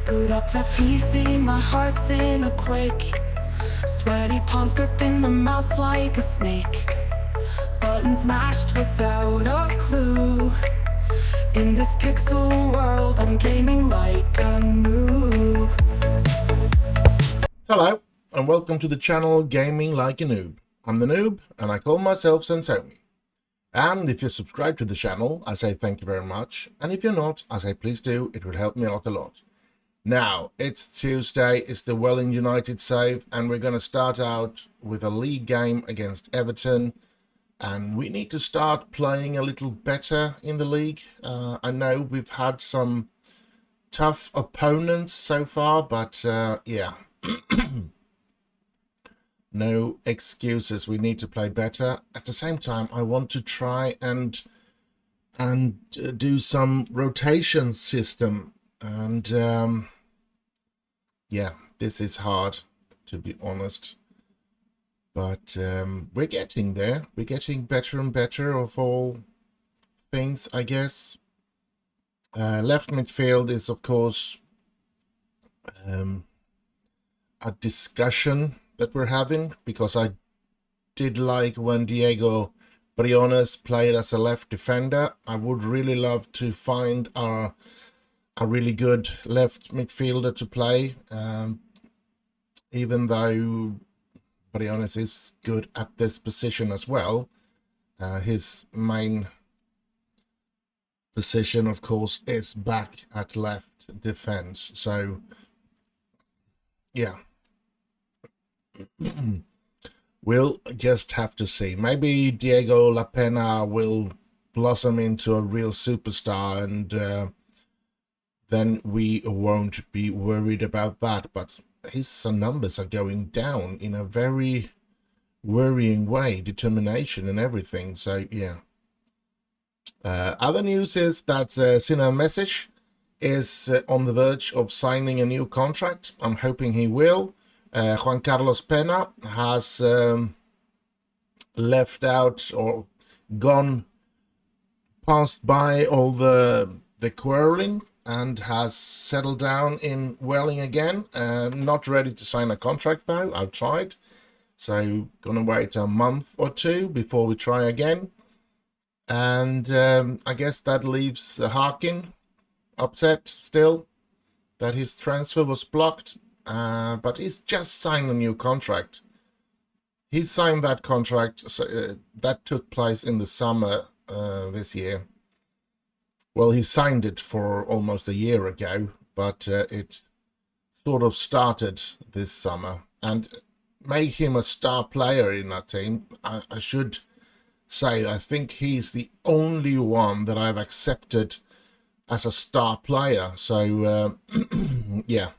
Boot up the PC, my heart's in a quake. Sweaty palms gripping the mouse like a snake. Buttons mashed without a clue. In this pixel world, I'm gaming like a noob. Hello, and welcome to the channel Gaming Like a Noob. I'm the Noob, and I call myself Sensomi. And if you're subscribed to the channel, I say thank you very much. And if you're not, I say please do, it would help me out a lot. Now, it's Tuesday, it's the Man Utd save, and we're going to start out with a league game against Everton. And we need to start playing a little better in the league. I know we've had some tough opponents so far, but yeah. No excuses. We need to play better. At the same time, I want to try and do some rotation system. And yeah, this is hard, to be honest. But we're getting there. We're getting better and better of all things, I guess. Left midfield is, of course, a discussion that we're having, because I did like when Diego Briones played as a left defender. I would really love to find a really good left midfielder to play, even though Briones is good at this position as well. His main position, of course, is back at left defense. So yeah. We'll just have to see. Maybe Diego La Pena will blossom into a real superstar, and then we won't be worried about that. But his numbers are going down in a very worrying way, determination and everything. So yeah. Other news is that Sinan Mesic is on the verge of signing a new contract. I'm hoping he will. Juan Carlos Pena has left out or gone past by all the quarreling and has settled down in Welling again. Not ready to sign a contract though. I've tried, so gonna wait a month or two before we try again. And I guess that leaves Harkin upset still that his transfer was blocked. But he's just signed a new contract. He signed that contract, that took place in the summer this year. Well, he signed it for almost a year ago, but it sort of started this summer. And make him a star player in that team. I should say, I think he's the only one that I've accepted as a star player. So, yeah.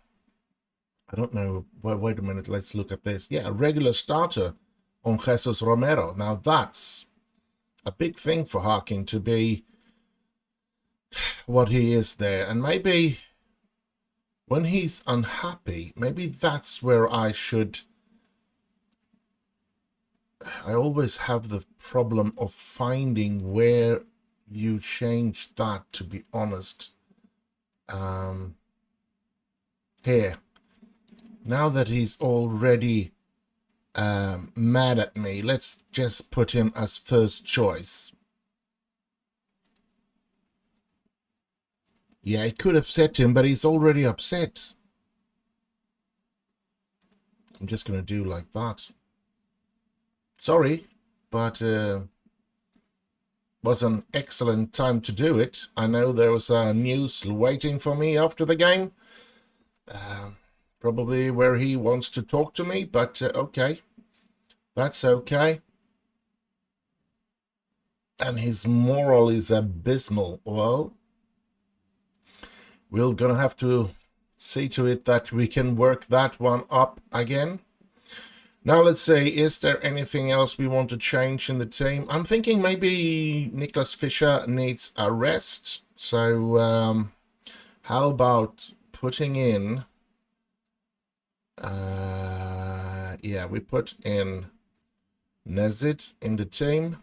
I don't know. Wait a minute. Let's look at this. Yeah, a regular starter on Jesus Romero. Now that's a big thing for Harkin to be what he is there. And maybe when he's unhappy, maybe that's where I should... I always have the problem of finding where you change that, to be honest. Here. Now that he's already mad at me, let's just put him as first choice. Yeah, it could upset him, but he's already upset. I'm just going to do like that. Sorry, but was an excellent time to do it. I know there was news waiting for me after the game. Probably where he wants to talk to me, but okay. That's okay. And his moral is abysmal. Well, we're gonna have to see to it that we can work that one up again. Now let's see, is there anything else we want to change in the team? I'm thinking maybe Niklas Fischer needs a rest. So how about putting in... yeah, we put in Nezid in the team.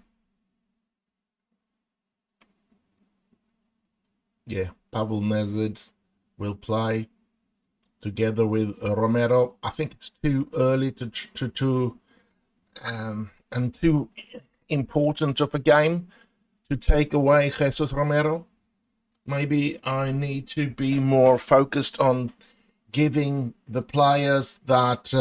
Yeah, Pavel Nezid will play. together with Romero. I think it's too early and too important of a game to take away Jesus Romero. Maybe I need to be more focused on giving the players that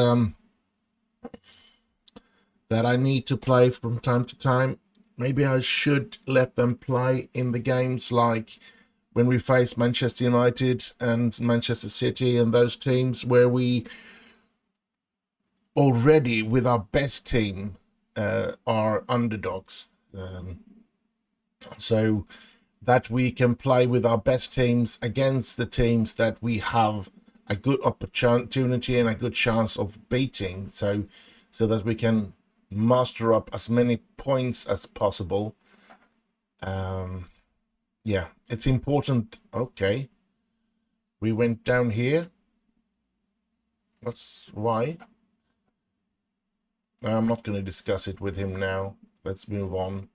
that I need to play from time to time. Maybe I should let them play in the games like when we face Manchester United and Manchester City and those teams where we already, with our best team, are underdogs. So that we can play with our best teams against the teams that we have a good opportunity and a good chance of beating, so that we can muster up as many points as possible. Yeah, it's important. Okay, we went down here. That's why. I'm not going to discuss it with him now. Let's move on.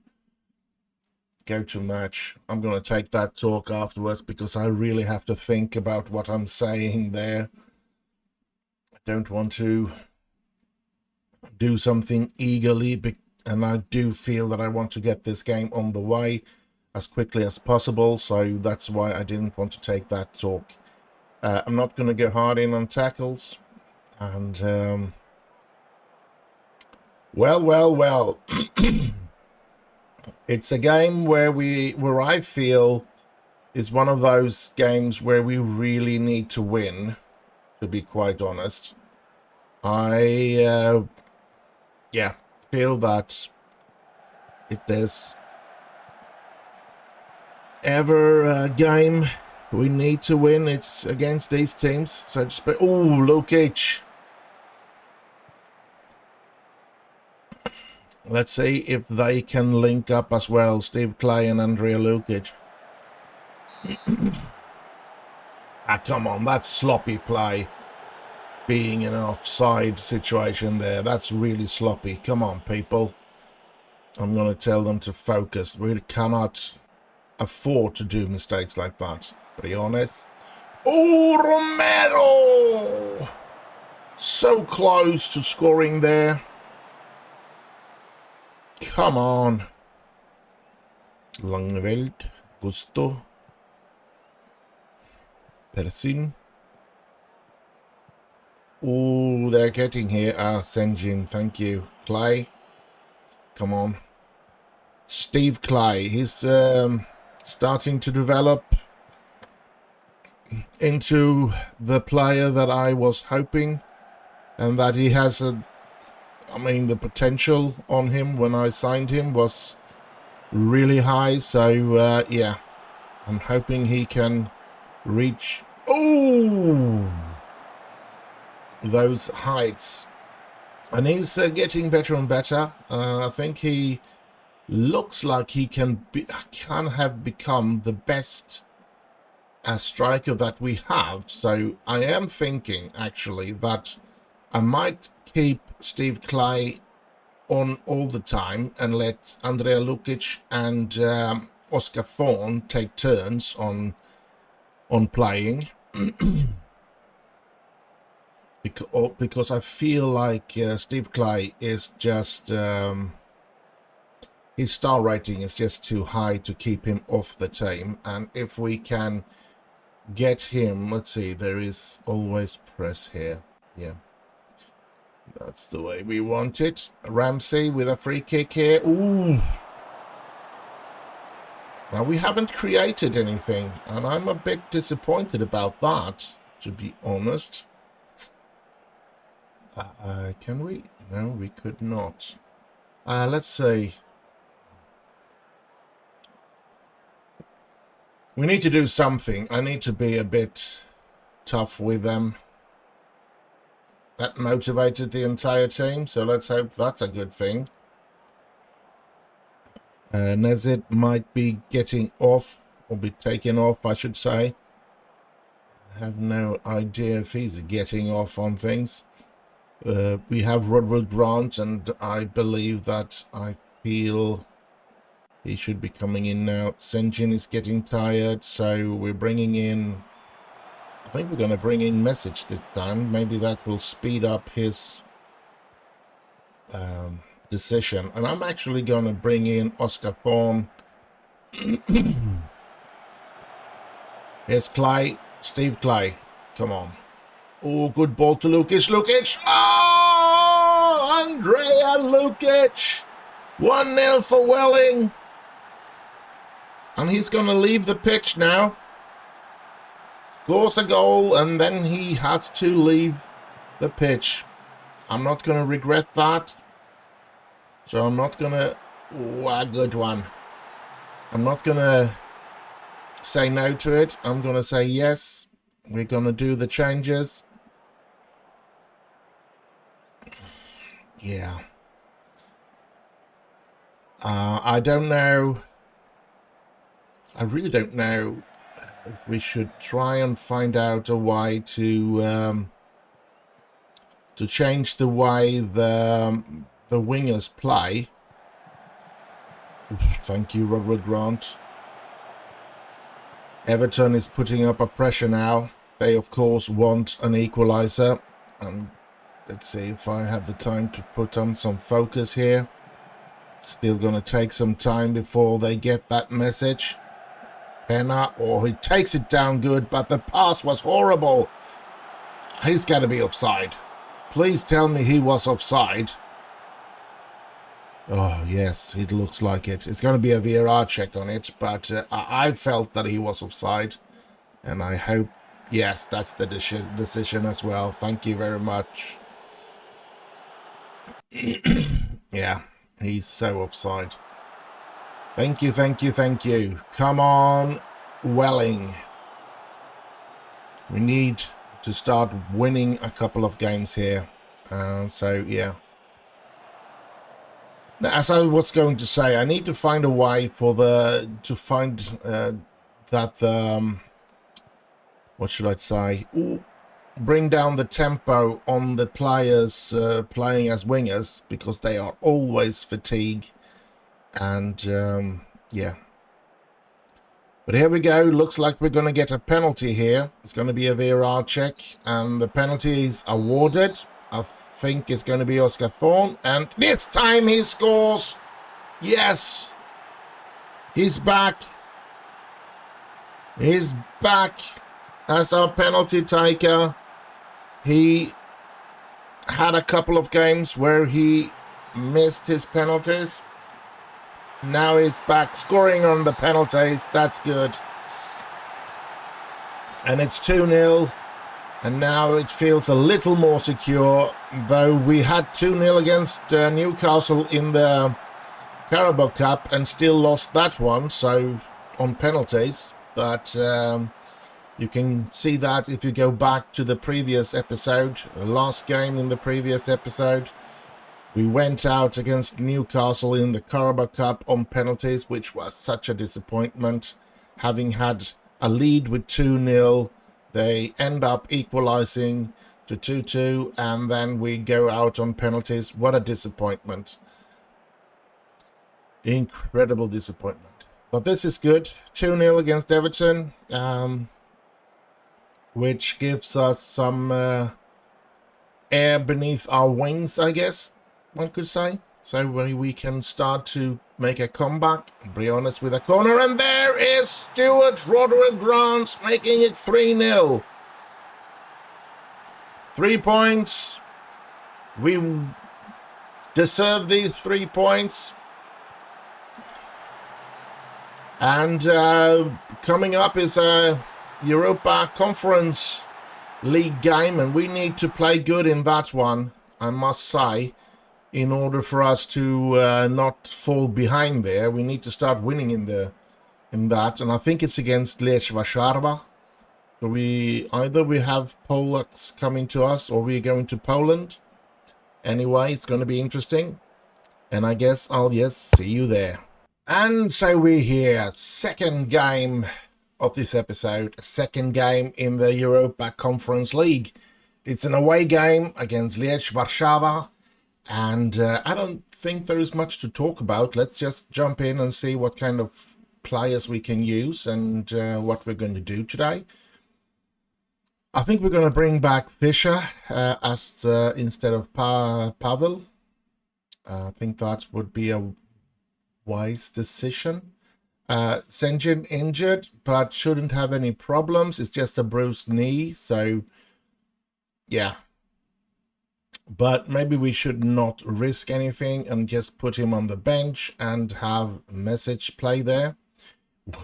Go to match. I'm going to take that talk afterwards because I really have to think about what I'm saying there. I don't want to do something eagerly, and I do feel that I want to get this game on the way as quickly as possible, so that's why I didn't want to take that talk. I'm not going to go hard in on tackles, and well. It's a game where I feel is one of those games where we really need to win, to be quite honest. I feel that if there's ever a game we need to win, it's against these teams. So just Lukic. Let's see if they can link up as well, Steve Clay and Andrea Lukic. Come on, that's sloppy play. Being in an offside situation there, that's really sloppy. Come on, people. I'm going to tell them to focus. We cannot afford to do mistakes like that. Briones. Oh, Romero! So close to scoring there. Come on. Langeveld, Gusto, Persin. Oh, they're getting here. Senjin, thank you. Clay, come on. Steve Clay, he's starting to develop into the player that I was hoping, and that he has the potential on him when I signed him was really high. So, yeah, I'm hoping he can reach those heights. And he's getting better and better. I think he looks like he can have become the best striker that we have. So I am thinking, actually, that I might keep Steve Clay on all the time and let Andrea Lukic and Oscar Thorne take turns on playing. Because I feel like Steve Clay is just his star rating is just too high to keep him off the team. And if we can get him, let's see, there is always press here. Yeah, that's the way we want it. Ramsey with a free kick here. Ooh. Now, we haven't created anything, and I'm a bit disappointed about that, to be honest. Can we? No, we could not. Let's see. We need to do something. I need to be a bit tough with them. That motivated the entire team, so let's hope that's a good thing. Nezit might be getting off, or be taken off, I should say. I have no idea if he's getting off on things. We have Rodwell Grant, and I believe that I feel he should be coming in now. Senjin is getting tired, so we're bringing in I think we're going to bring in Message this time. Maybe that will speed up his decision. And I'm actually going to bring in Oscar Thorne. Here's Clay. Steve Clay. Come on. Oh, good ball to Lukic. Lukic. Oh, Andrea Lukic. 1-0 for Welling. And he's going to leave the pitch now. Scores a goal, and then he has to leave the pitch. I'm not going to regret that. So I'm not going to... Oh, a good one. I'm not going to say no to it. I'm going to say yes. We're going to do the changes. Yeah. I don't know. I really don't know if we should try and find out a way to change the way the wingers play. Thank you, Robert Grant. Everton is putting up a pressure now. They, of course, want an equaliser. And let's see if I have the time to put on some focus here. Still going to take some time before they get that message. Penna, oh, he takes it down good, but the pass was horrible. He's got to be offside. Please tell me he was offside. Oh, yes, it looks like it. It's going to be a VAR check on it, but I felt that he was offside. And I hope, yes, that's the decision as well. Thank you very much. Yeah, he's so offside. Thank you, thank you, thank you. Come on, Welling. We need to start winning a couple of games here. So, yeah. Now, as I was going to say, I need to find a way for what should I say? Ooh, bring down the tempo on the players playing as wingers, because they are always fatigued. And, yeah. But here we go. Looks like we're going to get a penalty here. It's going to be a VAR check. And the penalty is awarded. I think it's going to be Oscar Thorne. And this time he scores. Yes. He's back. He's back as our penalty taker. He had a couple of games where he missed his penalties. Now he's back scoring on the penalties. That's good. And it's 2-0. And now it feels a little more secure. Though we had 2-0 against Newcastle in the Carabao Cup and still lost that one. So on penalties. But you can see that if you go back to the previous episode. The last game in the previous episode. We went out against Newcastle in the Carabao Cup on penalties, which was such a disappointment. Having had a lead with 2-0, they end up equalising to 2-2, and then we go out on penalties. What a disappointment. Incredible disappointment. But this is good. 2-0 against Everton, which gives us some air beneath our wings, I guess. One could say. So we can start to make a comeback. Briones with a corner, and there is Stuart Roderick Grant making it 3-0. 3 points. We deserve these 3 points. And coming up is a Europa Conference League game, and we need to play good in that one, I must say. In order for us to not fall behind there, we need to start winning in that. And I think it's against Lech Warszawa. So either we have Polacks coming to us, or we're going to Poland. Anyway, it's going to be interesting. And I guess I'll see you there. And so we're here. Second game of this episode. Second game in the Europa Conference League. It's an away game against Lech Warszawa. And I don't think there is much to talk about. Let's just jump in and see what kind of players we can use and what we're going to do today. I think we're going to bring back Fischer as instead of Pavel. I think that would be a wise decision. Senjin injured, but shouldn't have any problems. It's just a bruised knee, so yeah. But maybe we should not risk anything and just put him on the bench and have Message play there,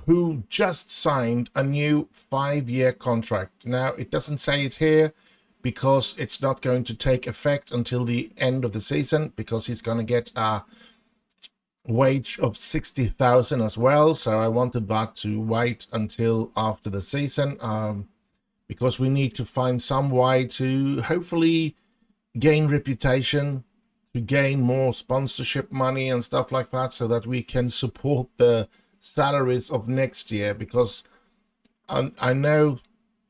who just signed a new 5-year contract. Now, it doesn't say it here because it's not going to take effect until the end of the season, because he's going to get a wage of 60,000 as well. So I wanted that to wait until after the season, because we need to find some way to hopefully gain reputation, to gain more sponsorship money and stuff like that, so that we can support the salaries of next year. Because I know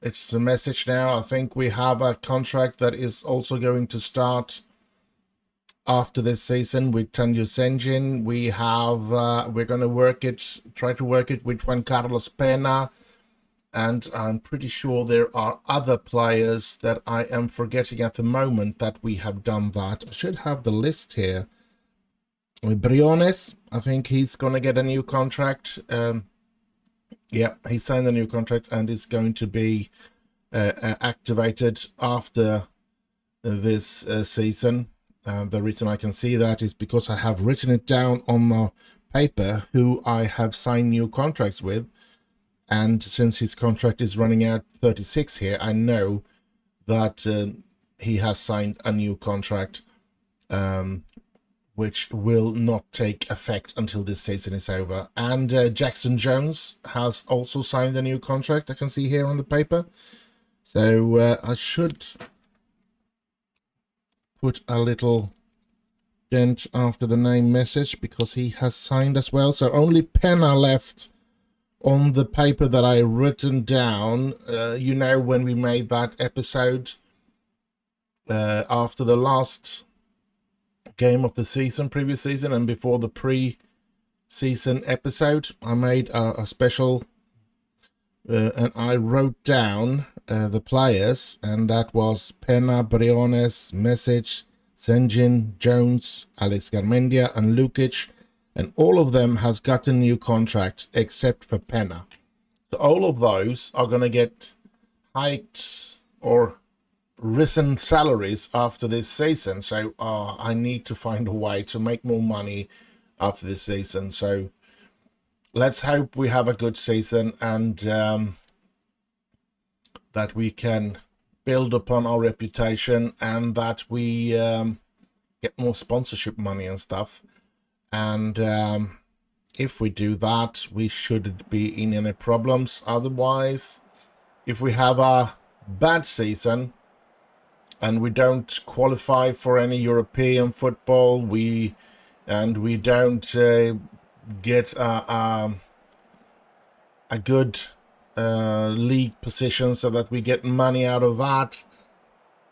it's the Message now. I think we have a contract that is also going to start after this season with Tanju Senjin. We have we're going to try to work it with Juan Carlos Pena, and I'm pretty sure there are other players that I am forgetting at the moment that we have done that. I should have the list here. With Briones, I think he's going to get a new contract. Yeah, he signed a new contract and is going to be activated after this season. The reason I can see that is because I have written it down on the paper who I have signed new contracts with. And since his contract is running out 36 here, I know that he has signed a new contract, which will not take effect until this season is over. And Jackson Jones has also signed a new contract, I can see here on the paper. So I should put a little dent after the name Message, because he has signed as well. So only Pena left on the paper that I written down, you know, when we made that episode after the last game of the season, previous season, and before the pre-season episode, I made a special and I wrote down the players, and that was Pena, Briones, Message, Senjin, Jones, Alex Garmendia, and Lukic. And all of them has gotten new contracts except for Pena. So all of those are going to get hiked or risen salaries after this season. So I need to find a way to make more money after this season. So let's hope we have a good season, and that we can build upon our reputation, and that we get more sponsorship money and stuff. And if we do that, we shouldn't be in any problems. Otherwise, if we have a bad season and we don't qualify for any European football, we don't get a good league position so that we get money out of that,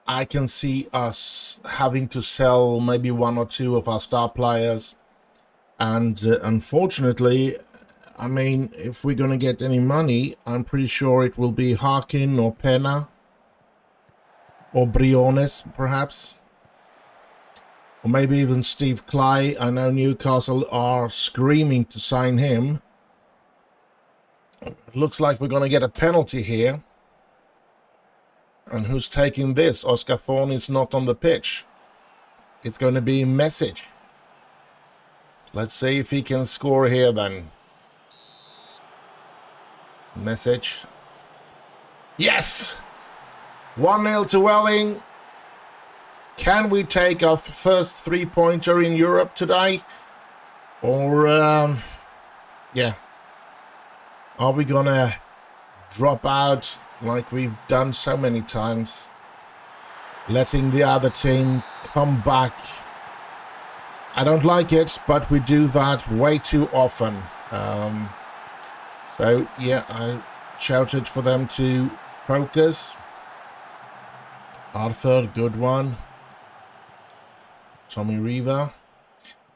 I can see us having to sell maybe 1 or 2 of our star players. And unfortunately, I mean, if we're going to get any money, I'm pretty sure it will be Harkin or Pena or Briones, perhaps. Or maybe even Steve Clay. I know Newcastle are screaming to sign him. It looks like we're going to get a penalty here. And who's taking this? Oscar Thorne is not on the pitch. It's going to be Message. Let's see if he can score here then. Message. Yes! 1-0 to Welling. Can we take our first 3-pointer in Europe today? Or, yeah. Are we gonna drop out like we've done so many times? Letting the other team come back. I don't like it, but we do that way too often. So, yeah, I shouted for them to focus. Arthur, good one. Tommy Riva.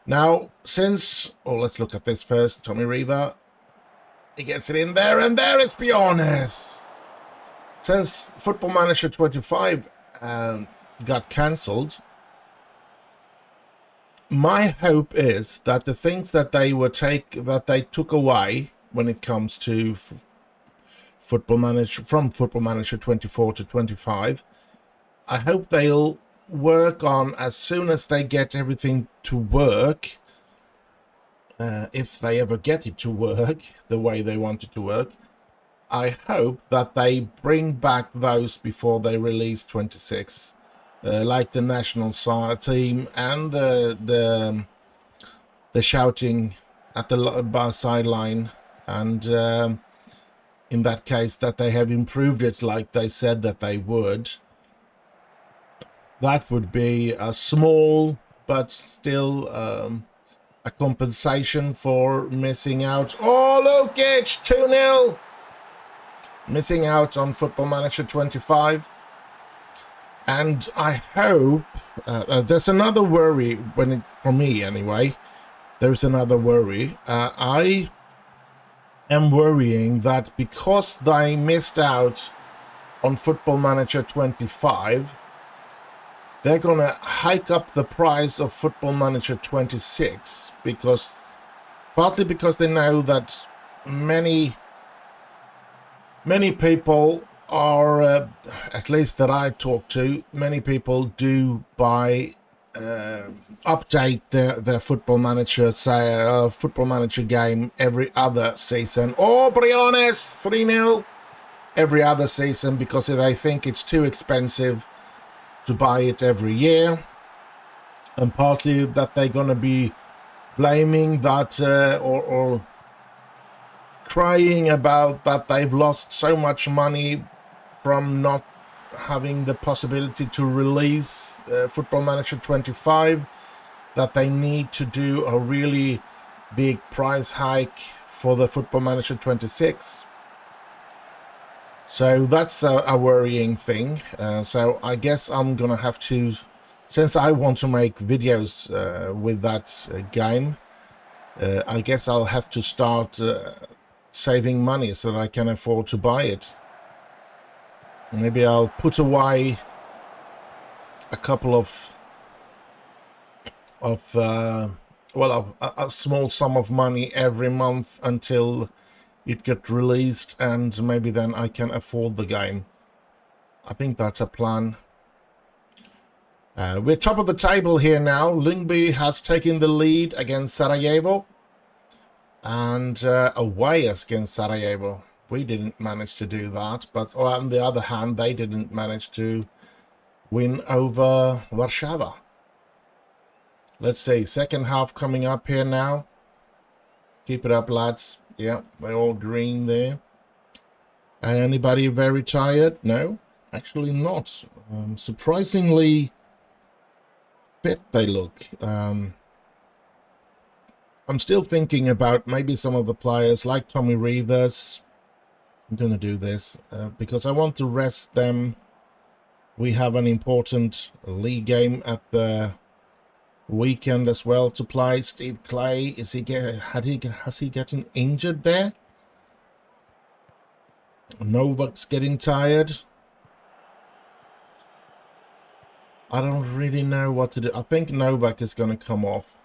Now, since... Oh, let's look at this first. Tommy Riva. He gets it in there, and there it's Briones. since Football Manager 25 got cancelled, my hope is that the things that they took away when it comes to Football Manager, from Football Manager 24 to 25, I hope they'll work on as soon as they get everything to work, if they ever get it to work the way they want it to work. I hope that they bring back those before they release 26, like the national team and the shouting at the sideline, and in that case that they have improved it like they said that they would. That would be a small but still a compensation for missing out. Oh, Lukic, 2-0. Missing out on Football Manager 25. And I hope there's another worry for me anyway. There's another worry. I am worrying that because they missed out on Football Manager 25, they're gonna hike up the price of Football Manager 26, partly because they know that many people are, at least that I talk to, many people do buy, update their Football Manager, Football Manager game every other season. Oh, Briones, 3-0. Every other season, because they think it's too expensive to buy it every year. And partly that they're going to be blaming that, or crying about that they've lost so much money from not having the possibility to release Football Manager 25, that they need to do a really big price hike for the Football Manager 26. So that's a worrying thing. So I guess I'm gonna have to, since I want to make videos with that game, I guess I'll have to start saving money so that I can afford to buy it. Maybe I'll put away a couple of a small sum of money every month until it gets released, and maybe then I can afford the game. I think that's a plan. We're top of the table here now. Lyngby has taken the lead against Sarajevo, and away against Sarajevo. We didn't manage to do that, but on the other hand, they didn't manage to win over Warszawa. Let's see, second half coming up here now. Keep it up, lads. Yeah, they're all green there. Anybody very tired? No, actually not. Surprisingly fit they look. I'm still thinking about maybe some of the players like Tommy Rivers. I'm going to do this because I want to rest them. We have an important league game at the weekend as well to play. Steve Clay, has he getting injured there? Novak's getting tired. I don't really know what to do. I think Novak is going to come off.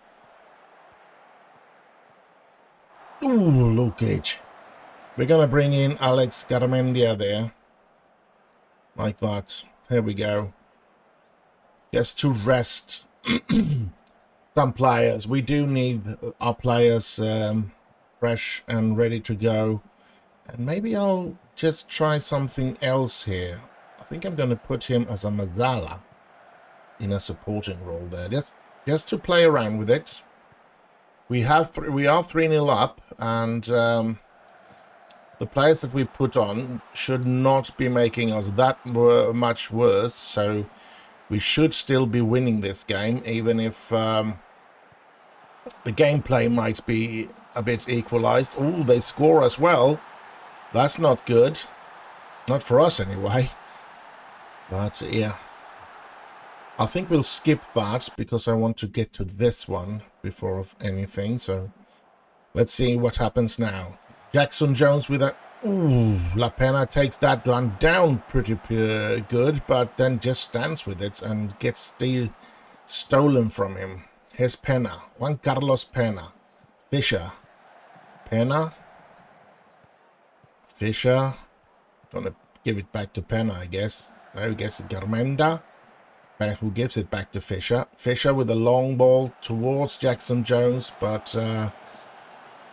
Ooh, Lukic. We're going to bring in Alex Garmendia there. Like that. Here we go. Just to rest some players. We do need our players fresh and ready to go. And maybe I'll just try something else here. I think I'm going to put him as a Mazzala in a supporting role there. Just to play around with it. We are 3-0 up, and the players that we put on should not be making us that much worse, so we should still be winning this game, even if the gameplay might be a bit equalized. Oh, they score as well. That's not good. Not for us anyway. But yeah. I think we'll skip that because I want to get to this one before anything. So let's see what happens now. Jackson Jones with a Ooh, La Pena takes that one down pretty good, but then just stands with it and gets the stolen from him. Here's Pena. Juan Carlos Pena. Fisher. Pena. Fisher. Gonna give it back to Pena, I guess. Now he gets Garmenda, who gives it back to Fisher. Fisher with a long ball towards Jackson Jones, but it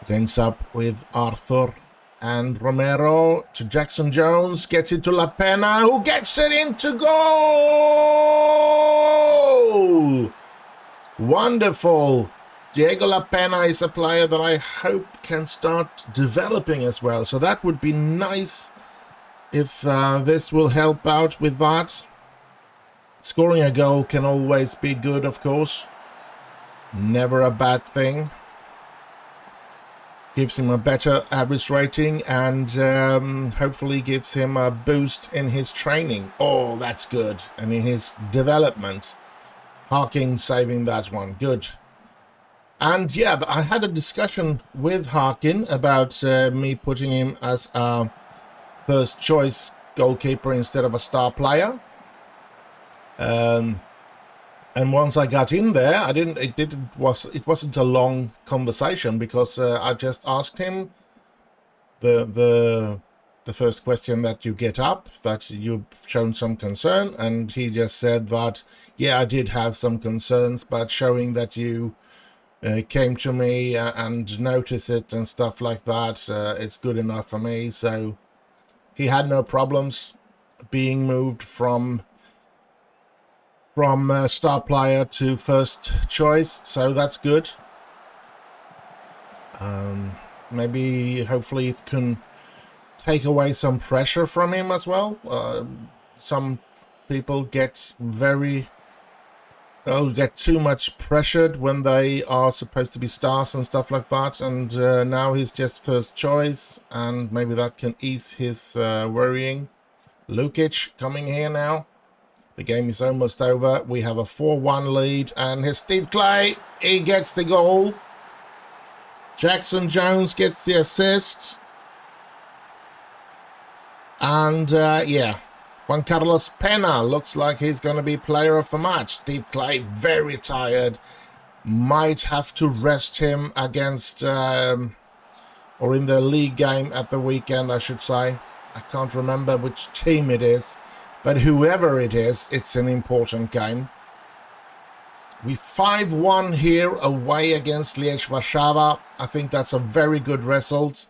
ends up with Arthur. And Romero to Jackson Jones, gets it to La Pena, who gets it into goal! Wonderful. Diego La Pena is a player that I hope can start developing as well. So that would be nice if this will help out with that. Scoring a goal can always be good, of course. Never a bad thing. Gives him a better average rating and hopefully gives him a boost in his training. Oh, that's good. And in his development. Harking saving that one. Good. And yeah, I had a discussion with Harkin about me putting him as a first choice goalkeeper instead of a star player. And once I got in there, it wasn't a long conversation because I just asked him the first question that you get up, that you've shown some concern, and he just said that, yeah, I did have some concerns, but showing that you came to me and noticed it and stuff like that, it's good enough for me. So he had no problems being moved from star player to first choice, so that's good. Maybe hopefully it can take away some pressure from him as well. Some people get get too much pressured when they are supposed to be stars and stuff like that, and now he's just first choice, and maybe that can ease his worrying. Lukic coming here now. The game is almost over. We have a 4-1 lead, and here's Steve Clay. He gets the goal. Jackson Jones gets the assist. And yeah, Juan Carlos Pena looks like he's going to be player of the match. Steve Clay very tired. Might have to rest him against, or in the league game at the weekend, I should say. I can't remember which team it is. But whoever it is, it's an important game. We 5-1 here away against Liège Warszawa. I think that's a very good result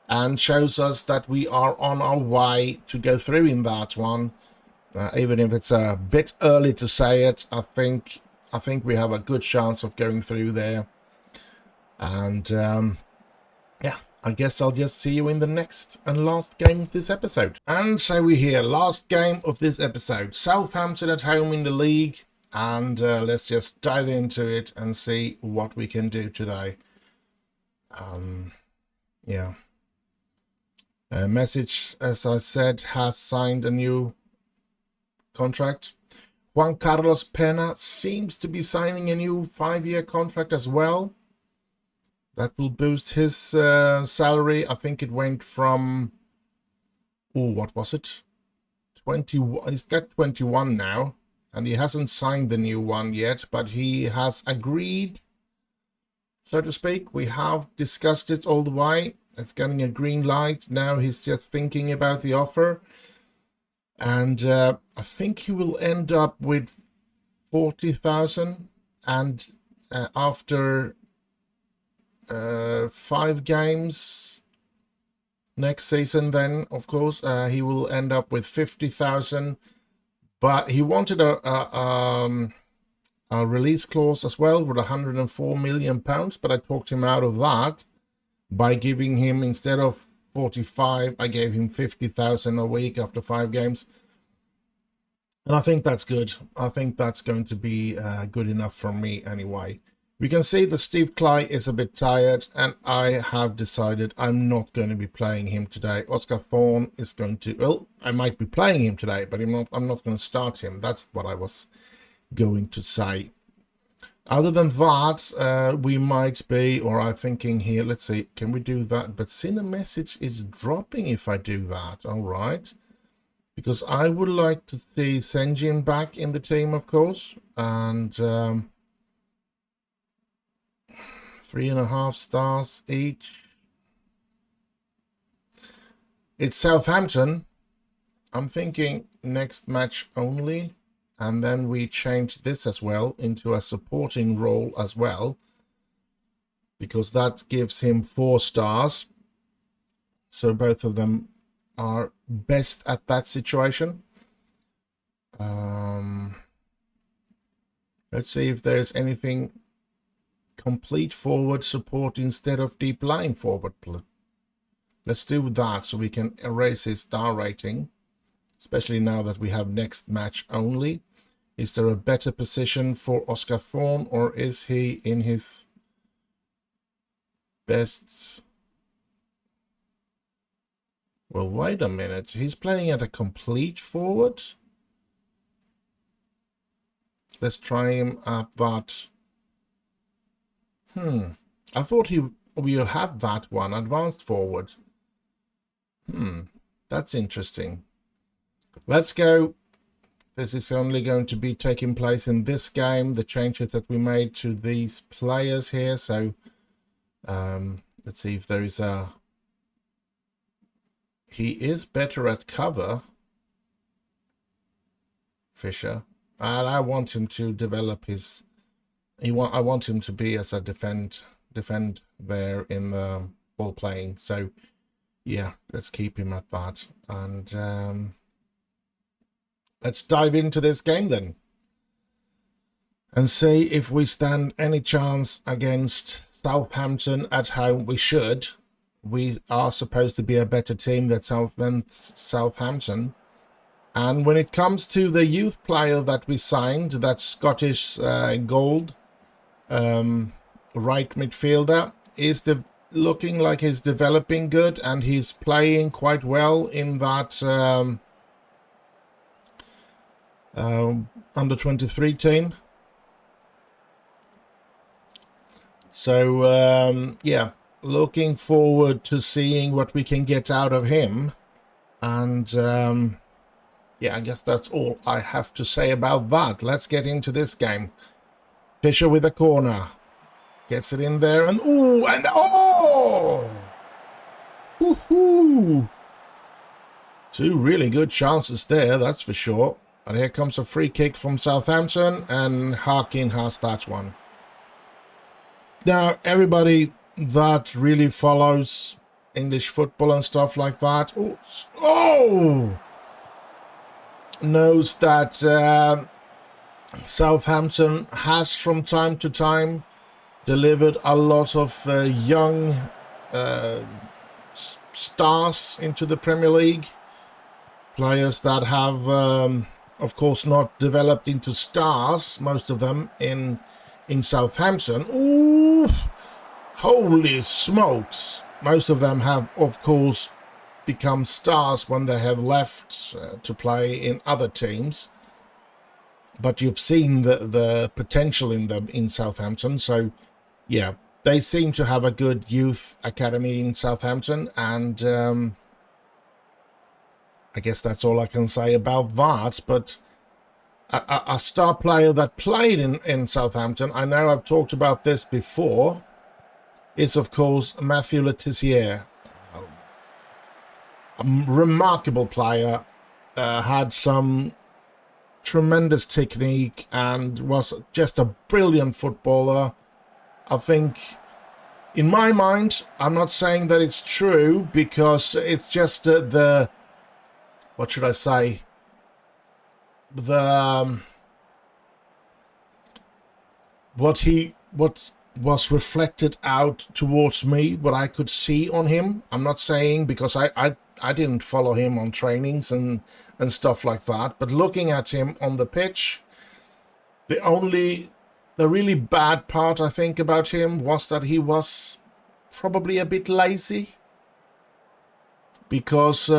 and shows us that we are on our way to go through in that one. Even if it's a bit early to say it, I think we have a good chance of going through there. And yeah, I guess I'll just see you in the next and last game of this episode. And so we're here, last game of this episode. Southampton at home in the league. And let's just dive into it and see what we can do today. Yeah. Message, as I said, has signed a new contract. Juan Carlos Pena seems to be signing a new 5-year contract as well. That will boost his salary. I think it went from, what was it? 21. He's got 21 now, and he hasn't signed the new one yet, but he has agreed, so to speak. We have discussed it all the way. It's getting a green light. Now he's just thinking about the offer. And I think he will end up with 40,000. And after 5 games next season, then of course he will end up with 50,000. But he wanted a release clause as well with 104 million pounds, but I talked him out of that by giving him, instead of 45, I gave him 50,000 a week after 5 games. And I think that's good. I think that's going to be good enough for me anyway. We can see that Steve Clay is a bit tired, and I have decided I'm not going to be playing him today. Oscar Thorne is going to, well, I might be playing him today, but I'm not going to start him. That's what I was going to say. Other than that, we might be, or I'm thinking here, let's see, can we do that? But send a message is dropping if I do that. All right. Because I would like to see Senjin back in the team, of course. And 3.5 stars each. It's Southampton. I'm thinking next match only. And then we change this as well into a supporting role as well. Because that gives him 4 stars. So both of them are best at that situation. Let's see if there's anything complete forward support instead of deep line forward. Let's do that so we can erase his star rating, especially now that we have next match only. Is there a better position for Oscar Thorne, or is he in his best? Well, wait a minute. He's playing at a complete forward. Let's try him at that. I thought we had that one, advanced forward. That's interesting. Let's go. This is only going to be taking place in this game, the changes that we made to these players here. So let's see if there is a... He is better at cover, Fisher. And I want him to develop his... I want him to be as a defend there in the ball playing. So yeah, let's keep him at that. And let's dive into this game then. And see if we stand any chance against Southampton at home. We should. We are supposed to be a better team than Southampton. And when it comes to the youth player that we signed, that Scottish gold right midfielder, is looking like he's developing good, and he's playing quite well in that under 23 team. So yeah, looking forward to seeing what we can get out of him. And yeah, I guess that's all I have to say about that. Let's get into this game. Fisher with a corner. Gets it in there, and ooh, and oh! Woohoo! 2 really good chances there, that's for sure. And here comes a free kick from Southampton, and Harkin has that one. Now, everybody that really follows English football and stuff like that, knows that Southampton has from time to time delivered a lot of young stars into the Premier League. Players that have, of course, not developed into stars, most of them, in Southampton. Ooh, holy smokes. Most of them have, of course, become stars when they have left to play in other teams. But you've seen the potential in them in Southampton. So, yeah, they seem to have a good youth academy in Southampton. And I guess that's all I can say about that. But a star player that played in Southampton, I know I've talked about this before, is, of course, Matthew Le Tissier. A remarkable player, had some tremendous technique and was just a brilliant footballer. I think, in my mind, I'm not saying that it's true, because it's just the what should I say? What was reflected out towards me, what I could see on him. I'm not saying, because I didn't follow him on trainings and stuff like that, but looking at him on the pitch, the really bad part I think about him was that he was probably a bit lazy, because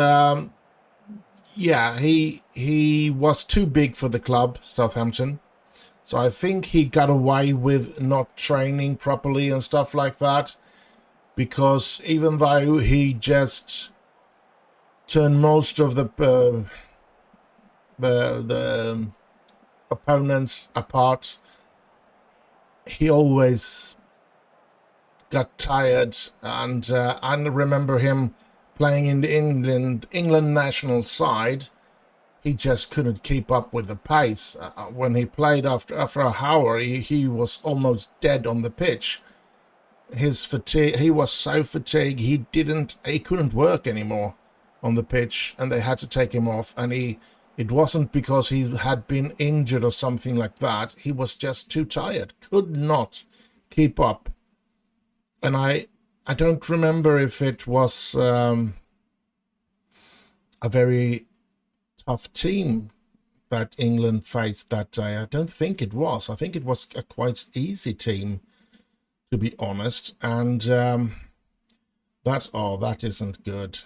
yeah, he was too big for the club, Southampton. So I think he got away with not training properly and stuff like that, because even though he just turned most of the opponents apart, he always got tired. And I remember him playing in the England national side. He just couldn't keep up with the pace. When he played after an hour, he was almost dead on the pitch. His fatigue, he was so fatigued, he couldn't work anymore on the pitch, and they had to take him off. And it wasn't because he had been injured or something like that. He was just too tired, could not keep up. And I don't remember if it was a very tough team that England faced that day. I don't think it was. I think it was a quite easy team, to be honest. And that isn't good.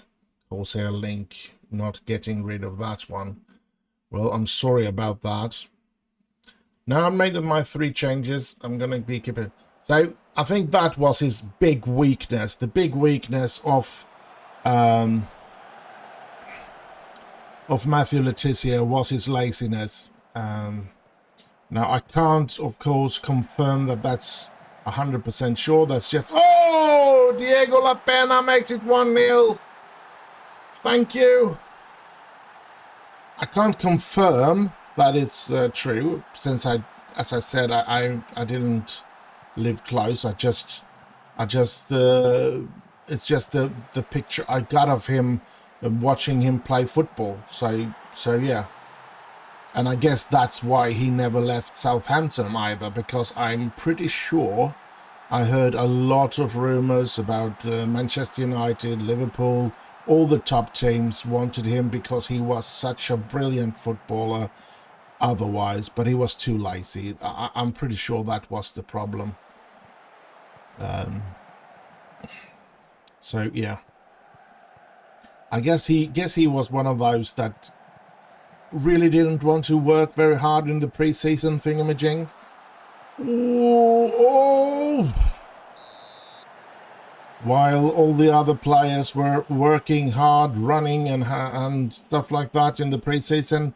Corsair Link, not getting rid of that one. Well, I'm sorry about that. Now I've made my 3 changes. I'm going to be keeping. So I think that was his big weakness. The big weakness of Matthew Letizia was his laziness. Now I can't, of course, confirm that that's 100% sure. That's just... Oh! Diego La Pena makes it 1-0. Thank you. I can't confirm that it's true, since as I said, I didn't live close. It's just the picture I got of him watching him play football. So yeah. And I guess that's why he never left Southampton either, because I'm pretty sure I heard a lot of rumours about Manchester United, Liverpool, all the top teams wanted him because he was such a brilliant footballer otherwise, but he was too lazy. I'm pretty sure that was the problem. So yeah. I guess he was one of those that really didn't want to work very hard in the pre-season thingamajig. Oh. While all the other players were working hard, running and stuff like that in the pre-season,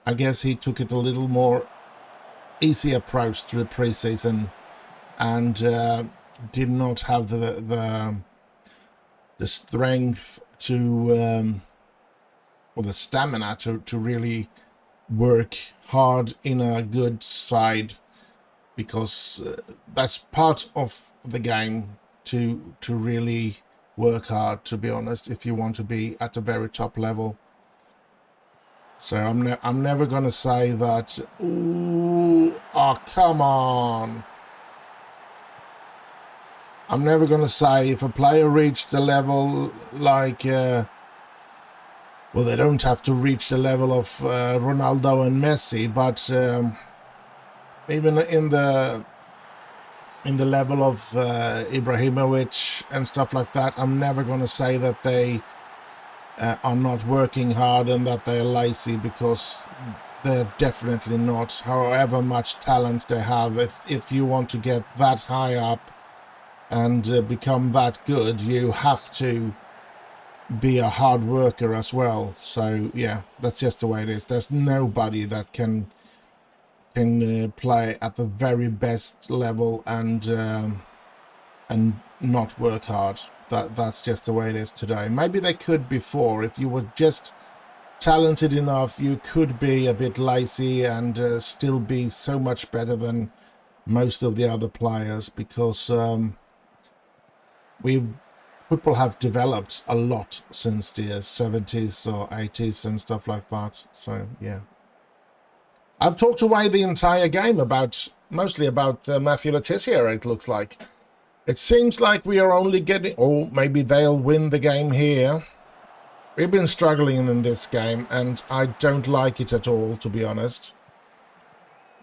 I guess he took it a little more easy approach to the pre-season, and did not have the strength to or the stamina to really work hard in a good side, because that's part of the game, to really work hard, to be honest, if you want to be at a very top level. So I'm never gonna say that. Ooh, oh, come on. I'm never gonna say if a player reached the level like well, they don't have to reach the level of Ronaldo and Messi, but even in the level of Ibrahimovic and stuff like that, I'm never going to say that they are not working hard and that they're lazy, because they're definitely not. However much talent they have, if you want to get that high up and become that good, you have to be a hard worker as well. So yeah, that's just the way it is. There's nobody that can play at the very best level and not work hard. That's just the way it is today. Maybe they could before. If you were just talented enough, you could be a bit lazy and still be so much better than most of the other players, because football have developed a lot since the 70s or 80s and stuff like that. So yeah, I've talked away the entire game mostly about Matthew Letizia. It looks like it seems like we are only getting, or maybe they'll win the game here. We've been struggling in this game, and I don't like it at all, to be honest.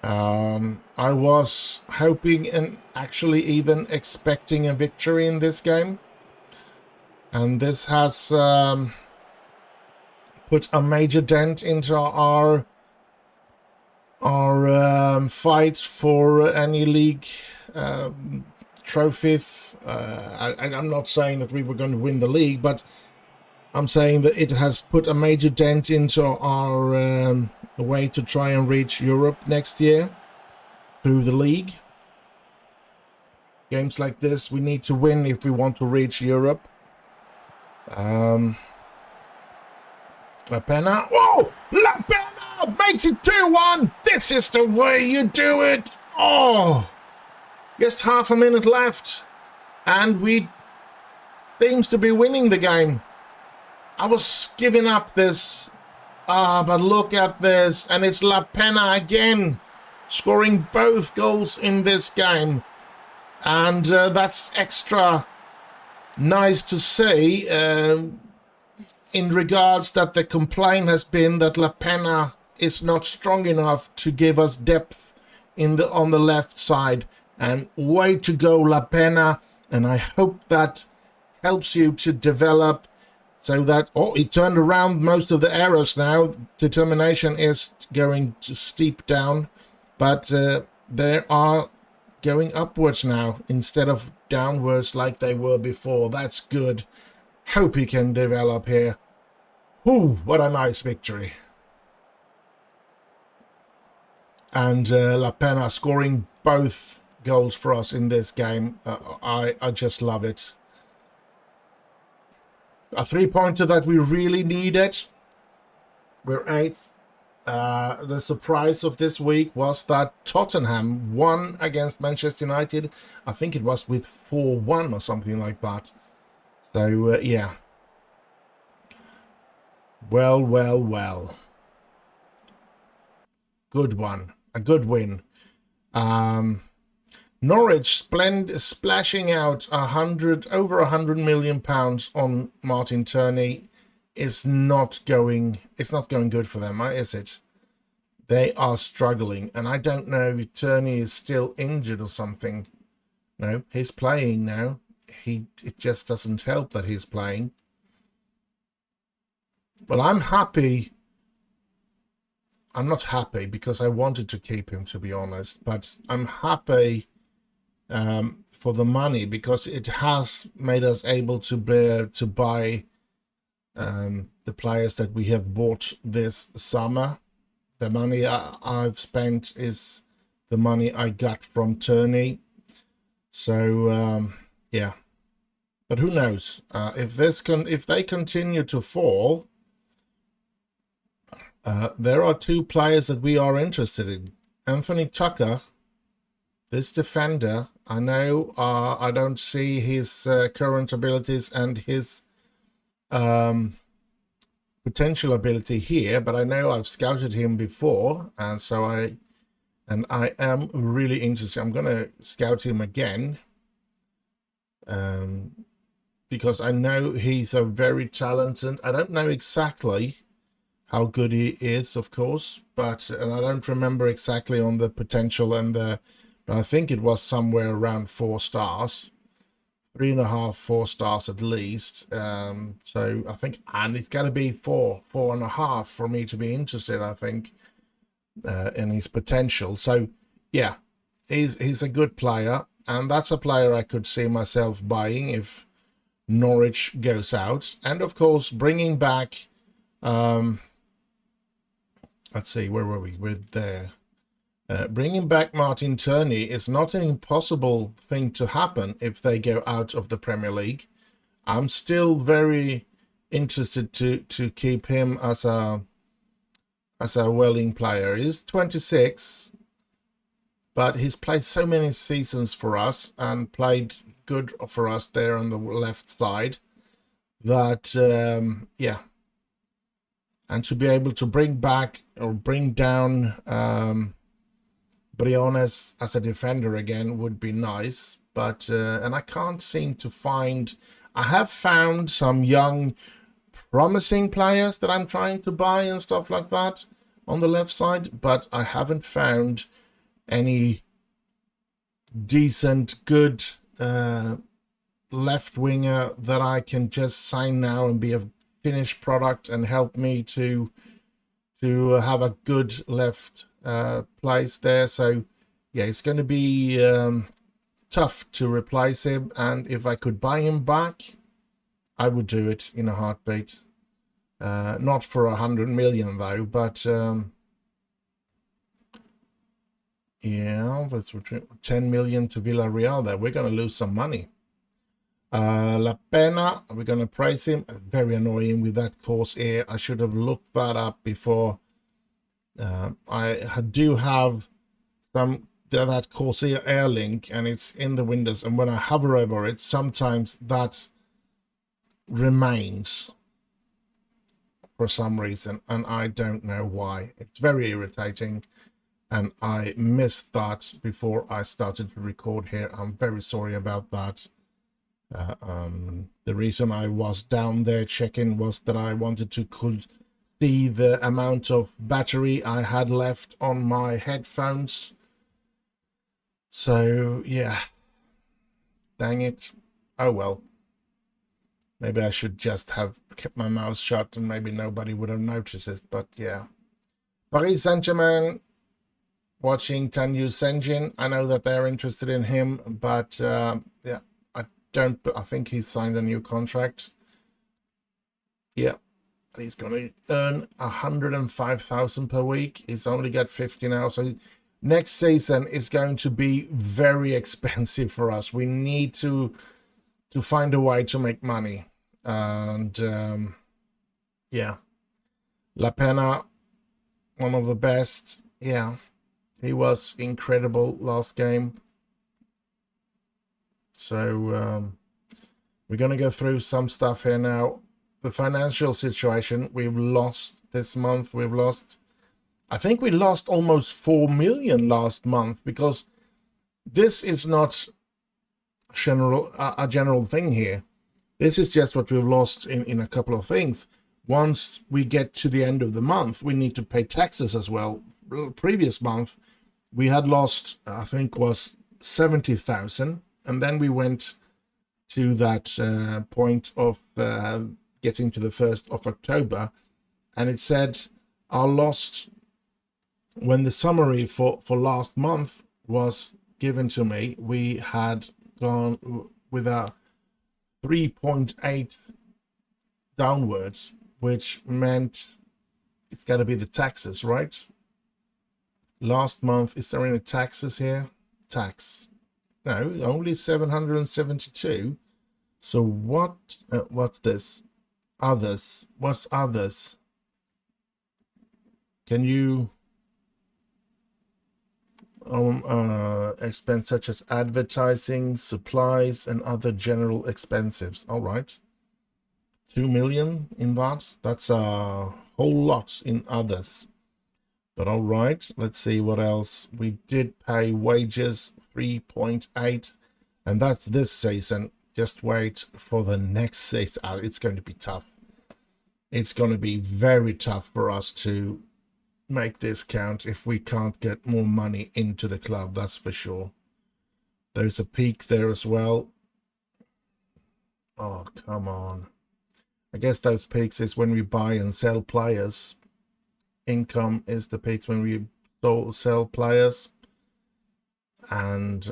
I was hoping and actually even expecting a victory in this game. And this has put a major dent into our fight for any league trophies. I'm not saying that we were going to win the league, but I'm saying that it has put a major dent into our way to try and reach Europe next year through the league. Games like this, we need to win if we want to reach Europe. La Pena. Whoa! La Pena makes it 2-1. This is the way you do it. Oh! Just half a minute left. And we seems to be winning the game. I was giving up this. But look at this. And it's La Pena again. Scoring both goals in this game. And that's extra nice to see. In regards that the complaint has been that La Pena is not strong enough to give us depth on the left side. And way to go, La Pena. And I hope that helps you to develop so that... Oh, it turned around most of the errors now. Determination is going to steep down. But they are going upwards now instead of downwards like they were before. That's good. Hope he can develop here. Ooh, what a nice victory. And La Pena scoring both goals for us in this game. I just love it. A 3-pointer that we really needed. We're 8th. The surprise of this week was that Tottenham won against Manchester United. I think it was with 4-1 or something like that. So, yeah. Well. Good one. A good win. Norwich splashing out over £100 million on Martin Turney is not going. It's not going good for them, is it? They are struggling, and I don't know if Turney is still injured or something. No, he's playing now. It just doesn't help that he's playing. Well, I'm happy. I'm not happy because I wanted to keep him, to be honest, but I'm happy for the money because it has made us able to buy the players that we have bought this summer. The money I've spent is the money I got from Turney. So, yeah. But who knows? If they continue to fall, there are 2 players that we are interested in. Anthony Tucker, this defender. I know I don't see his current abilities and his potential ability here, but I know I've scouted him before, and so I am really interested. I'm going to scout him again because I know he's a very talented. I don't know exactly how good he is, of course, and I don't remember exactly on the potential but I think it was somewhere around 4 stars. 3.5, 4 stars at least. So I think, and it's got to be 4.5 for me to be interested, I think, in his potential. So yeah, he's a good player, and that's a player I could see myself buying if Norwich goes out. And of course, bringing back, let's see, where were we? We're there. Bringing back Martin Turney is not an impossible thing to happen if they go out of the Premier League. I'm still very interested to keep him as a willing player. He's 26, but he's played so many seasons for us and played good for us there on the left side that, yeah. And to be able to bring back or bring down Briones as a defender again would be nice, but and I can't seem to find. I have found some young, promising players that I'm trying to buy and stuff like that on the left side, but I haven't found any decent, good left winger that I can just sign now and be a finished product and help me to have a good left place there. So yeah, it's going to be tough to replace him. And if I could buy him back, I would do it in a heartbeat. Not for 100 million though, but yeah, that's 10 million to Villarreal there. We're going to lose some money. La Pena, we're going to price him. Very annoying with that course here. I should have looked that up before. I do have that Corsair Air Link, and it's in the windows, and when I hover over it, sometimes that remains for some reason, and I don't know why. It's very irritating, and I missed that before I started to record here. I'm very sorry about that. The reason I was down there checking was that I wanted to see the amount of battery I had left on my headphones. So yeah, dang it. Oh well, maybe I should just have kept my mouth shut and maybe nobody would have noticed it. But yeah, Paris Saint-Germain watching Tanju Senjin. I know that they're interested in him, but yeah, I think he's signed a new contract. Yeah, he's going to earn 105,000 per week. He's only got 50 now, so next season is going to be very expensive for us. We need to find a way to make money. And yeah, La Pena, one of the best. Yeah, he was incredible last game. So we're going to go through some stuff here now. The financial situation, we've lost this month. I think we lost almost 4 million last month, because this is not a general thing here. This is just what we've lost in a couple of things. Once we get to the end of the month, we need to pay taxes as well. Previous month, we had lost, I think, was 70,000. And then we went to that point of getting to the 1st of October. And it said our loss, when the summary for last month was given to me, we had gone with a 3.8 downwards, which meant it's got to be the taxes, right? Last month, is there any taxes here? Tax. No, only 772. So what's this? Others. What's others? Can you expense such as advertising, supplies, and other general expenses? All right. 2 million in that. That's a whole lot in others. But all right, let's see what else. We did pay wages, 3.8, and that's this season. Just wait for the next season. It's going to be tough. It's going to be very tough for us to make this count if we can't get more money into the club, that's for sure. There's a peak there as well. Oh, come on. I guess those peaks is when we buy and sell players. Income is the peaks when we sell players, and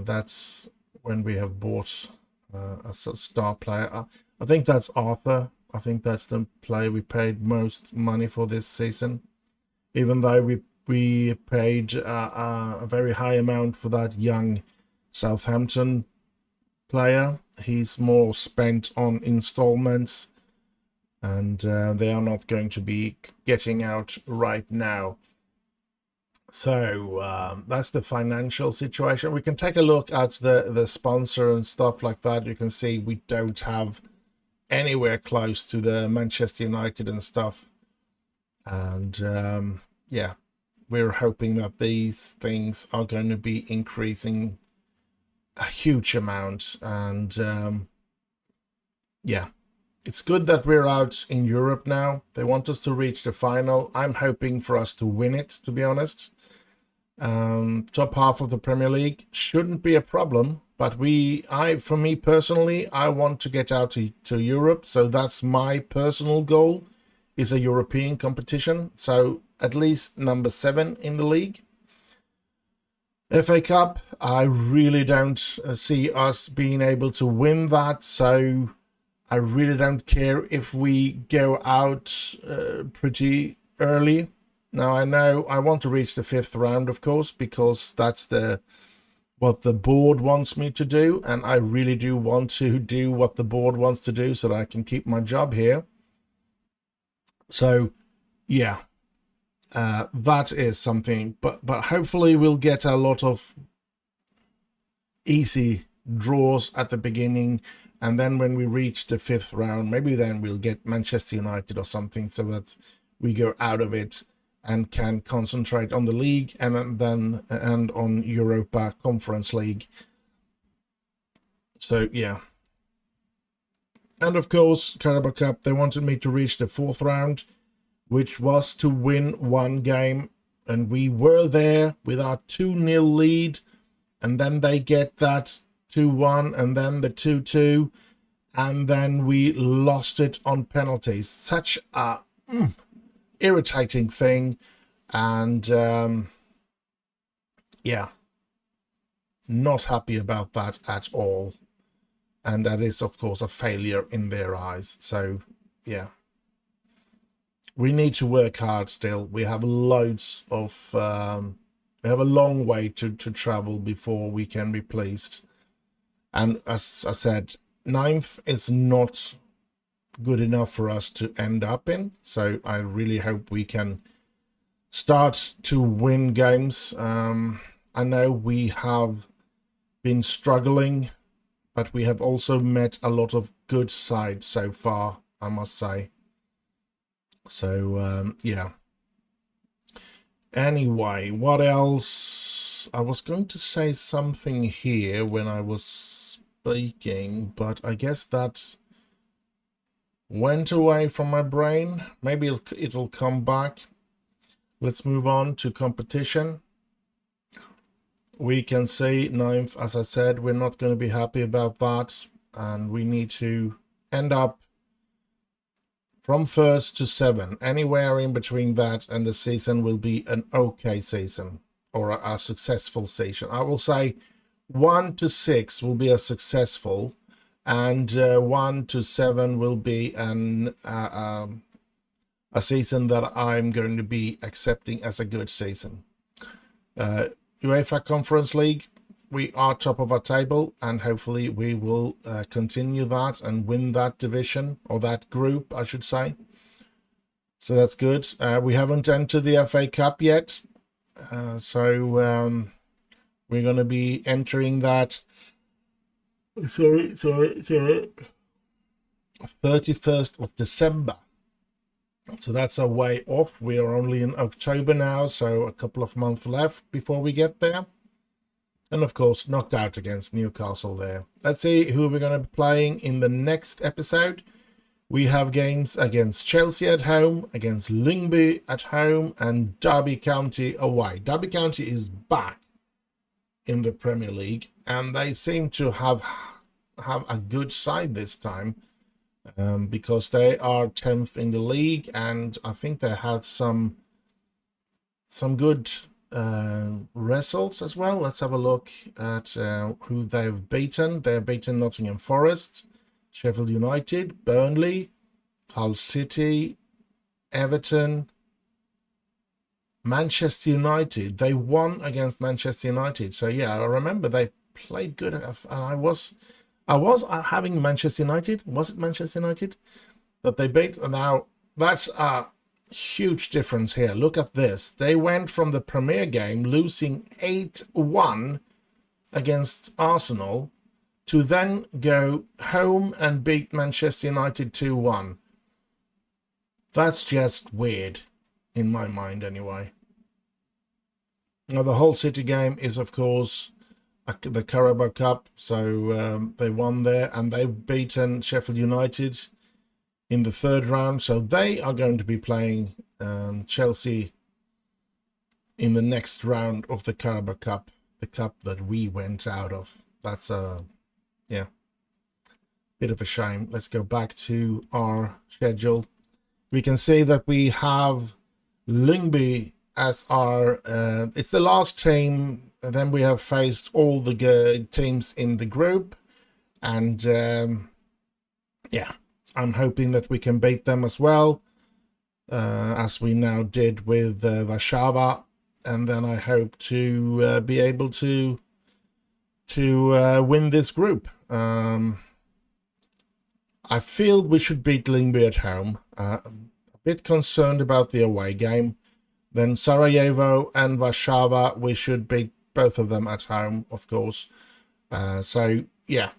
that's when we have bought a star player. I think that's Arthur. I think that's the player we paid most money for this season, even though we paid a very high amount for that young Southampton player. He's more spent on installments, and they are not going to be getting out right now. So that's the financial situation. We can take a look at the sponsor and stuff like that. You can see we don't have anywhere close to the Manchester United and stuff. And yeah, we're hoping that these things are going to be increasing a huge amount. And yeah, it's good that we're out in Europe now. They want us to reach the final. I'm hoping for us to win it, to be honest. Top half of the Premier League shouldn't be a problem, but for me personally, I want to get out to Europe. So that's my personal goal, is a European competition. So at least number 7 in the league. FA Cup, I really don't see us being able to win that, so I really don't care if we go out pretty early. Now, I know I want to reach the 5th round, of course, because that's what the board wants me to do, and I really do want to do what the board wants to do so that I can keep my job here. So, yeah. That is something, but hopefully we'll get a lot of easy draws at the beginning, and then when we reach the 5th round, maybe then we'll get Manchester United or something, so that we go out of it and can concentrate on the league and on Europa Conference League. So yeah. And of course, Carabao Cup, they wanted me to reach the 4th round, which was to win 1 game, and we were there with our 2-0 lead, and then they get that 2-1 and then the 2-2, and then we lost it on penalties. Such a irritating thing, and yeah, not happy about that at all, and that is of course a failure in their eyes. So yeah, we need to work hard still. We have loads of we have a long way to travel before we can be pleased, and as I said, 9th is not good enough for us to end up in, so I really hope we can start to win games. I know we have been struggling, but we have also met a lot of good sides so far, I must say. So yeah. Anyway, what else? I was going to say something here when I was speaking, but I guess that went away from my brain. Maybe it'll come back. Let's move on to competition. We can see 9th, as I said, we're not going to be happy about that, and we need to end up from 1st to 7. Anywhere in between that and the season will be an okay season, or a successful season. I will say 1 to 6 will be a successful, and 1 to 7 will be a season that I'm going to be accepting as a good season. UEFA Conference League, we are top of our table, and hopefully we will continue that and win that division, or that group, I should say. So that's good. We haven't entered the FA Cup yet, so we're going to be entering that. Sorry. 31st of December. So that's a way off. We are only in October now, so a couple of months left before we get there. And of course, knocked out against Newcastle there. Let's see who we're going to be playing in the next episode. We have games against Chelsea at home, against Lyngby at home, and Derby County away. Derby County is back in the Premier League, and they seem to have a good side this time. Because they are 10th in the league, and I think they had some good results as well. Let's have a look at who they've beaten. They've beaten Nottingham Forest, Sheffield United, Burnley, Hull City, Everton, Manchester United. They won against Manchester United. So yeah, I remember they played good, and I was having Manchester United. Was it Manchester United that they beat? Now, that's a huge difference here. Look at this. They went from the Premier game losing 8-1 against Arsenal to then go home and beat Manchester United 2-1. That's just weird, in my mind anyway. Now, the Hull City game is, of course, the Carabao Cup, so they won there, and they've beaten Sheffield United in the 3rd round, so they are going to be playing Chelsea in the next round of the Carabao Cup, the cup that we went out of. That's yeah, bit of a shame. Let's go back to our schedule. We can see that we have Lyngby as our it's the last team. Then we have faced all the teams in the group, and yeah, I'm hoping that we can beat them as well, as we now did with Warszawa, and then I hope to be able to win this group. I feel we should beat Lyngby at home. A bit concerned about the away game. Then Sarajevo and Warszawa, we should beat both of them at home, of course. So, yeah.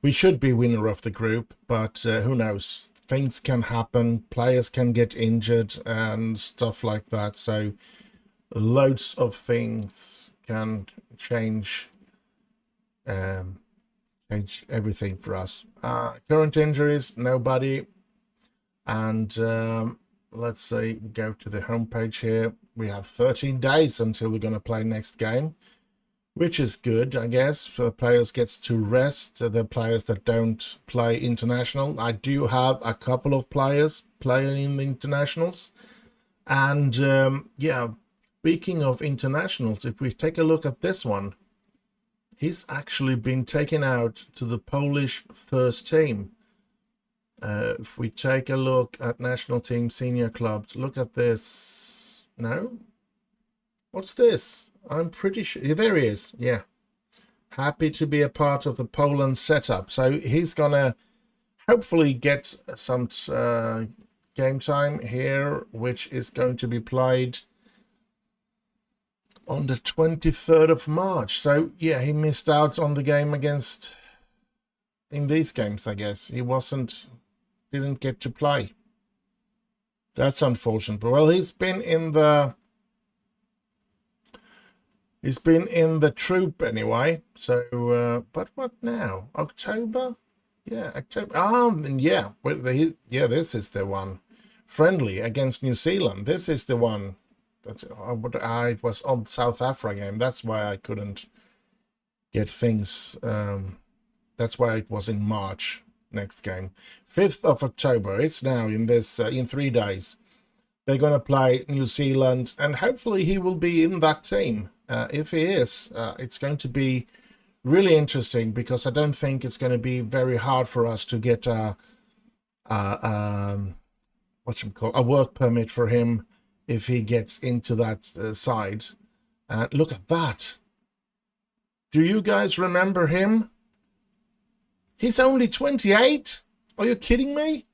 We should be winner of the group, but who knows? Things can happen. Players can get injured and stuff like that. So, loads of things can change everything for us. Current injuries, nobody. And let's say go to the homepage here. We have 13 days until we're going to play next game, which is good, I guess. The players get to rest, the players that don't play international. I do have a couple of players playing in the internationals. And yeah, speaking of internationals, if we take a look at this one, he's actually been taken out to the Polish first team. If we take a look at national team senior clubs, look at this. No? What's this? I'm pretty sure. Yeah, there he is. Yeah. Happy to be a part of the Poland setup. So he's going to hopefully get some game time here, which is going to be played on the 23rd of March. So, yeah, he missed out on the game against... in these games, I guess. He didn't get to play. That's unfortunate. But, well, he's been in the troop anyway. So, but what now? October? Yeah, October. And yeah, this is the one. Friendly against New Zealand. This is the one. It was on South Africa game. That's why I couldn't get things. That's why it was in March. Next game, 5th of October. It's now in this in 3 days. They're going to play New Zealand, and hopefully he will be in that team. If he is, it's going to be really interesting, because I don't think it's going to be very hard for us to get a work permit for him if he gets into that side. Look at that. Do you guys remember him? He's only 28? Are you kidding me?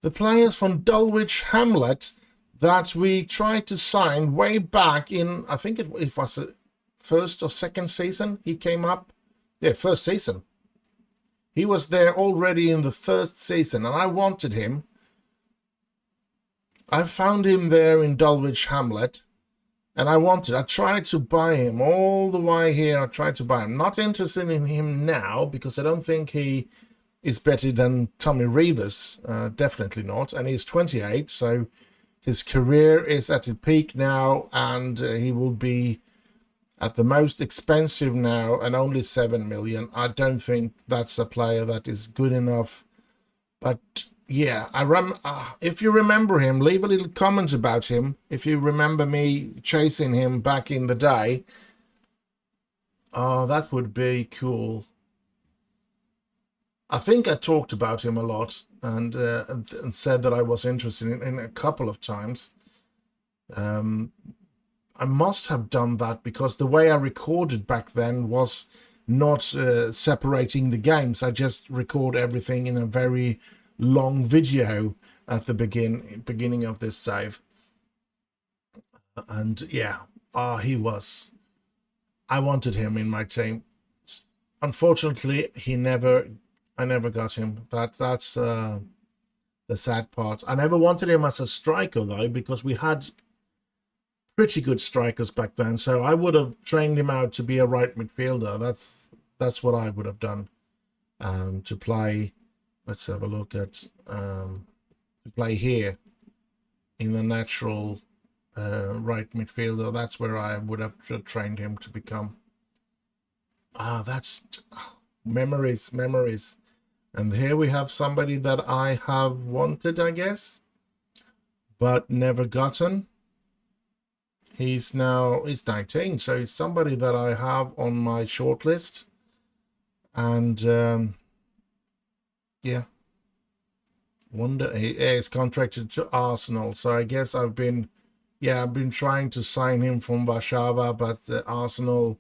The players from Dulwich Hamlet that we tried to sign way back in, I think it was the first or second season he came up. Yeah, first season. He was there already in the first season, and I wanted him. I found him there in Dulwich Hamlet. And I tried to buy him all the way here. I tried to buy him. Not interested in him now, because I don't think he is better than Tommy Rivers. Definitely not. And he's 28, so his career is at the peak now, and he will be at the most expensive now, and only 7 million. I don't think that's a player that is good enough. But yeah, if you remember him, leave a little comment about him. If you remember me chasing him back in the day, that would be cool. I think I talked about him a lot, and said that I was interested in a couple of times. I must have done that, because the way I recorded back then was not separating the games. I just record everything in a very long video at the beginning of this save. And yeah, I wanted him in my team. Unfortunately, I never got him. That's the sad part. I never wanted him as a striker, though, because we had pretty good strikers back then. So I would have trained him out to be a right midfielder. That's what I would have done. To play. Let's have a look at to play here in the natural right midfielder. That's where I would have trained him to become. That's memories. And here we have somebody that I have wanted, I guess. but never gotten. He's 19, so he's somebody that I have on my shortlist. And yeah, wonder he's contracted to Arsenal. So I guess I've been trying to sign him from Warszawa, but Arsenal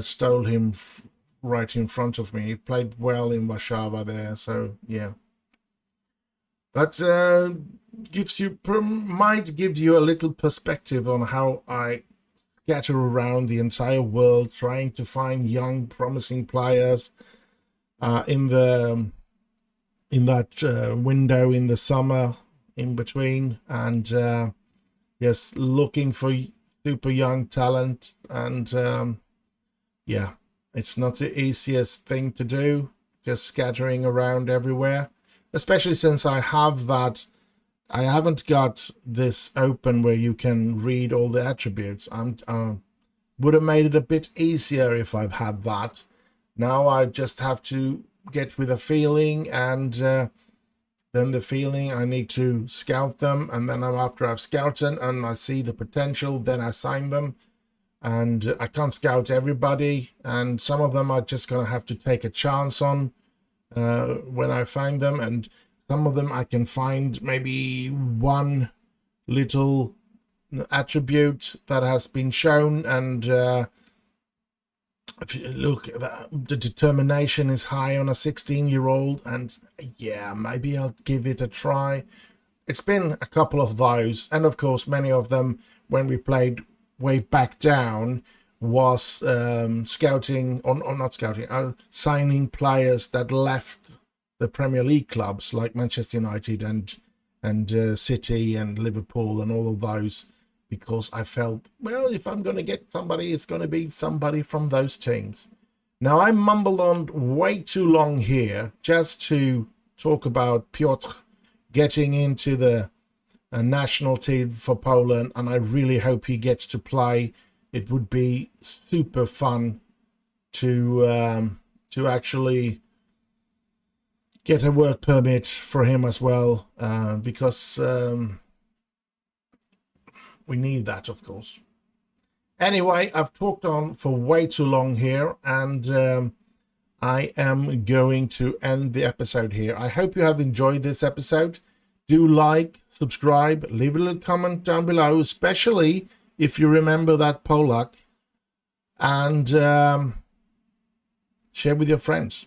stole him right in front of me. He played well in Warszawa there, so yeah. That might give you a little perspective on how I scatter around the entire world trying to find young, promising players in that window in the summer in between, and yes, looking for super young talent. And yeah, it's not the easiest thing to do, just scattering around everywhere, especially since I haven't got this open where you can read all the attributes. Would have made it a bit easier if I've had that. Now I just have to get with a feeling, and then the feeling I need to scout them, and then after I've scouted and I see the potential, then I sign them. And I can't scout everybody, and some of them are just gonna have to take a chance on when I find them, and some of them I can find maybe one little attribute that has been shown, and if you look, the determination is high on a 16-year-old, and yeah, maybe I'll give it a try. It's been a couple of those, and of course many of them when we played way back down was signing players that left the Premier League clubs like Manchester United and City and Liverpool and all of those, because I felt, well, if I'm going to get somebody, it's going to be somebody from those teams. Now, I mumbled on way too long here just to talk about Piotr getting into the national team for Poland, and I really hope he gets to play. It would be super fun to actually get a work permit for him as well, because we need that, of course. Anyway, I've talked on for way too long here, and I am going to end the episode here. I hope you have enjoyed this episode. Do like, subscribe, leave a little comment down below, especially if you remember that Polak, and share with your friends.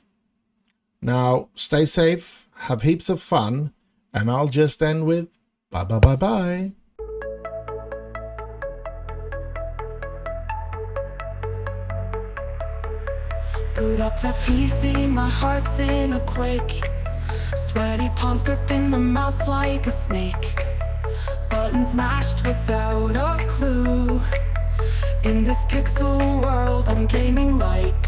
Now, stay safe, have heaps of fun, and I'll just end with bye bye bye bye. Boot up the PC, my heart's in a quake. Sweaty palms gripping the mouse like a snake. Buttons mashed without a clue. In this pixel world, I'm gaming like